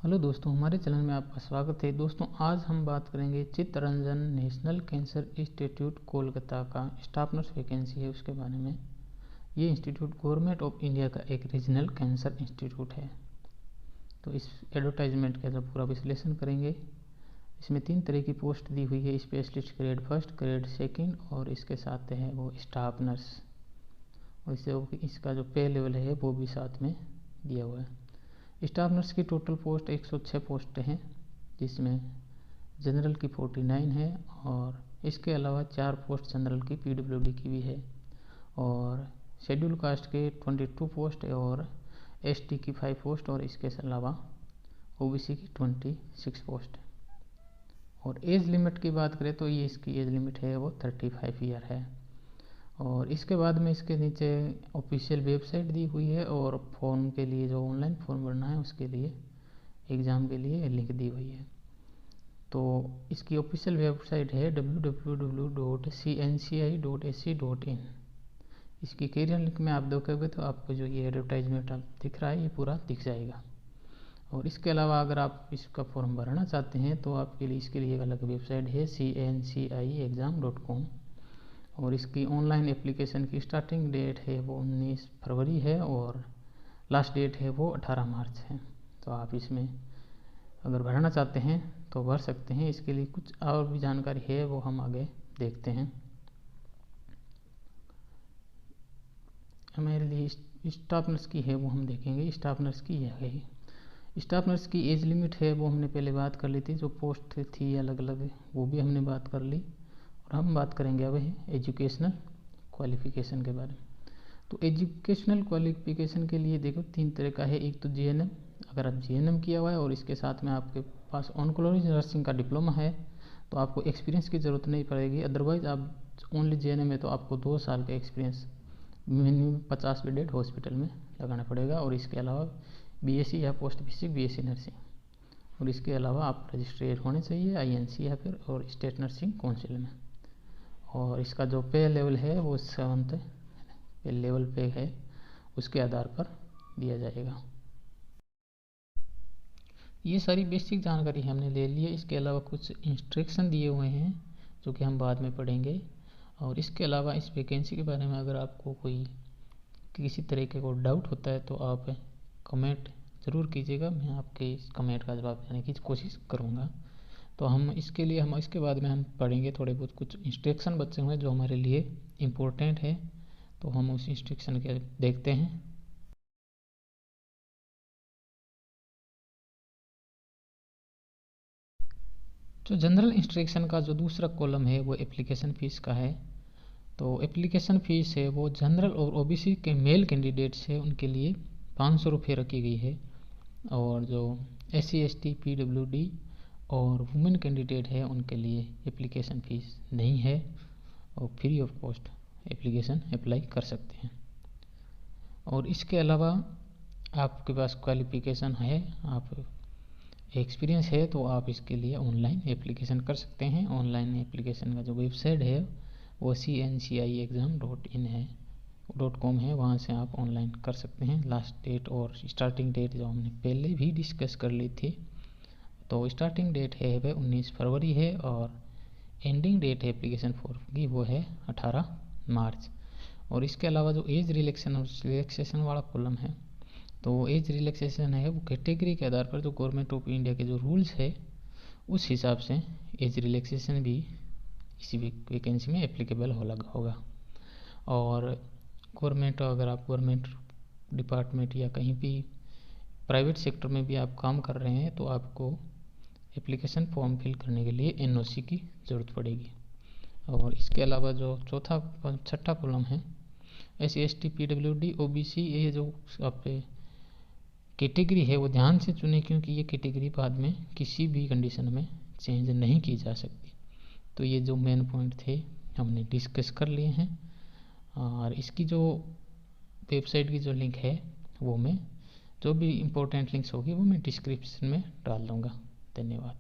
Hello दोस्तों, हमारे channel में आपका स्वागत है। दोस्तों, आज हम बात करेंगे Chittaranjan national cancer institute Kolkata का स्टाफ नर्स वैकेंसी है उसके बारे में। ये इंस्टीट्यूट गवर्नमेंट ऑफ इंडिया का एक रीजनल कैंसर इंस्टीट्यूट है। तो इस एडवर्टाइजमेंट का जो पूरा विश्लेषण करेंगे। इसमें 3 तरह की पोस्ट दी हुई है: स्पेशलिस्ट ग्रेड 1, ग्रेड 2 और इसके साथ है वो स्टाफ नर्स। और इसका जो पे लेवल है वो भी साथ में दिया हुआ है। स्टाफ नर्स की टोटल पोस्ट 106 पोस्ट हैं, जिसमें जनरल की 49 है और इसके अलावा 4 पोस्ट जनरल की पीडब्ल्यूडी की भी है। और शेड्यूल कास्ट के 22 पोस्ट और एसटी की 5 पोस्ट और इसके अलावा ओबीसी की 26 पोस्ट। और एज लिमिट की बात करें तो ये इसकी एज लिमिट है वो 35 ईयर है। और इसके बाद में इसके नीचे ऑफिशियल वेबसाइट दी हुई है और फॉर्म के लिए जो ऑनलाइन फॉर्म भरना है उसके लिए एग्ज़ाम के लिए लिंक दी हुई है। तो इसकी ऑफिशियल वेबसाइट है www.cnci.ac.in। इसकी कैरियर लिंक में आप देखोगे तो आपको जो ये एडवर्टाइजमेंट दिख रहा है ये पूरा दिख जाएगा। और इसके अलावा अगर आप इसका फॉर्म भरना चाहते हैं तो आपके लिए इसके लिए एक अलग वेबसाइट है cnciexam.com। और इसकी ऑनलाइन एप्लीकेशन की स्टार्टिंग डेट है वो 19 फरवरी है और लास्ट डेट है वो 18 मार्च है। तो आप इसमें अगर भरना चाहते हैं तो भर सकते हैं। इसके लिए कुछ और भी जानकारी है वो हम आगे देखते हैं। हमारे लिए स्टाफ नर्स की है वो हम देखेंगे। स्टाफ नर्स की यह है। स्टाफ नर्स की एज लिमिट है वो हमने पहले बात कर ली थी। जो पोस्ट थी अलग अलग वो भी हमने बात कर ली। और हम बात करेंगे अब एजुकेशनल क्वालिफ़िकेशन के बारे में। तो एजुकेशनल क्वालिफ़िकेशन के लिए देखो 3 तरह का है। एक तो जीएनएम, अगर आप जीएनएम किया हुआ है और इसके साथ में आपके पास ऑन्कोलॉजी नर्सिंग का डिप्लोमा है तो आपको एक्सपीरियंस की ज़रूरत नहीं पड़ेगी। अदरवाइज़ आप ओनली जीएनएम है तो आपको 2 साल का एक्सपीरियंस मिनिमम 50 बेडेड हॉस्पिटल में लगाना पड़ेगा। और इसके अलावा बीएससी या पोस्ट बेसिक बीएससी नर्सिंग। और इसके अलावा आप रजिस्ट्रेट होने चाहिए आईएनसी या फिर और स्टेट नर्सिंग काउंसिल में। और इसका जो पे लेवल है वो 7th पे लेवल पे है, उसके आधार पर दिया जाएगा। ये सारी बेसिक जानकारी हमने ले ली है। इसके अलावा कुछ इंस्ट्रक्शन दिए हुए हैं जो कि हम बाद में पढ़ेंगे। और इसके अलावा इस वैकेंसी के बारे में अगर आपको कोई किसी तरीके को डाउट होता है तो आप कमेंट ज़रूर कीजिएगा। मैं आपके इस कमेंट का जवाब देने की कोशिश करूँगा। तो हम इसके बाद में हम पढ़ेंगे थोड़े बहुत कुछ इंस्ट्रक्शन बचे हुए जो हमारे लिए इम्पोर्टेंट है। तो हम उस इंस्ट्रक्शन के देखते हैं। जो जनरल इंस्ट्रक्शन का जो दूसरा कॉलम है वो एप्लीकेशन फ़ीस का है। तो एप्लीकेशन फ़ीस है वो जनरल और ओबीसी के मेल कैंडिडेट्स है उनके लिए 500 रुपये रखी गई है। और जो SC ST PWD और वुमेन कैंडिडेट है उनके लिए एप्लीकेशन फ़ीस नहीं है और free of cost application apply कर सकते हैं। और इसके अलावा आपके पास क्वालिफ़िकेशन है, आप एक्सपीरियंस है तो आप इसके लिए ऑनलाइन एप्लीकेशन कर सकते हैं। ऑनलाइन एप्लीकेशन का जो वेबसाइट है वो cnciexam.in है .com है, वहाँ से आप ऑनलाइन कर सकते हैं। लास्ट डेट और स्टार्टिंग डेट जो हमने पहले भी डिस्कस कर ली थी। तो स्टार्टिंग डेट है वह 19 फरवरी है और एंडिंग डेट है एप्लीकेशन फॉर्म की वो है 18 मार्च। और इसके अलावा जो एज रिलैक्सेशन वाला कॉलम है तो एज रिलैक्सेशन है वो कैटेगरी के आधार पर जो गवर्नमेंट ऑफ इंडिया के जो रूल्स है उस हिसाब से एज रिलैक्सेशन भी इसी वैकेंसी में एप्लीकेबल होगा। और गवर्नमेंट, अगर आप गवर्नमेंट डिपार्टमेंट या कहीं भी प्राइवेट सेक्टर में भी आप काम कर रहे हैं तो आपको एप्लीकेशन फॉर्म फिल करने के लिए NOC की ज़रूरत पड़ेगी। और इसके अलावा जो छठा कॉलम है SC ST PWD OBC, ये जो आप कैटेगरी है वो ध्यान से चुने क्योंकि ये कैटेगरी बाद में किसी भी कंडीशन में चेंज नहीं की जा सकती। तो ये जो मेन पॉइंट थे हमने डिस्कस कर लिए हैं। और इसकी जो वेबसाइट की जो लिंक है वो मैं जो भी इम्पोर्टेंट लिंक्स होगी वो मैं डिस्क्रिप्शन में डाल दूँगा। धन्यवाद।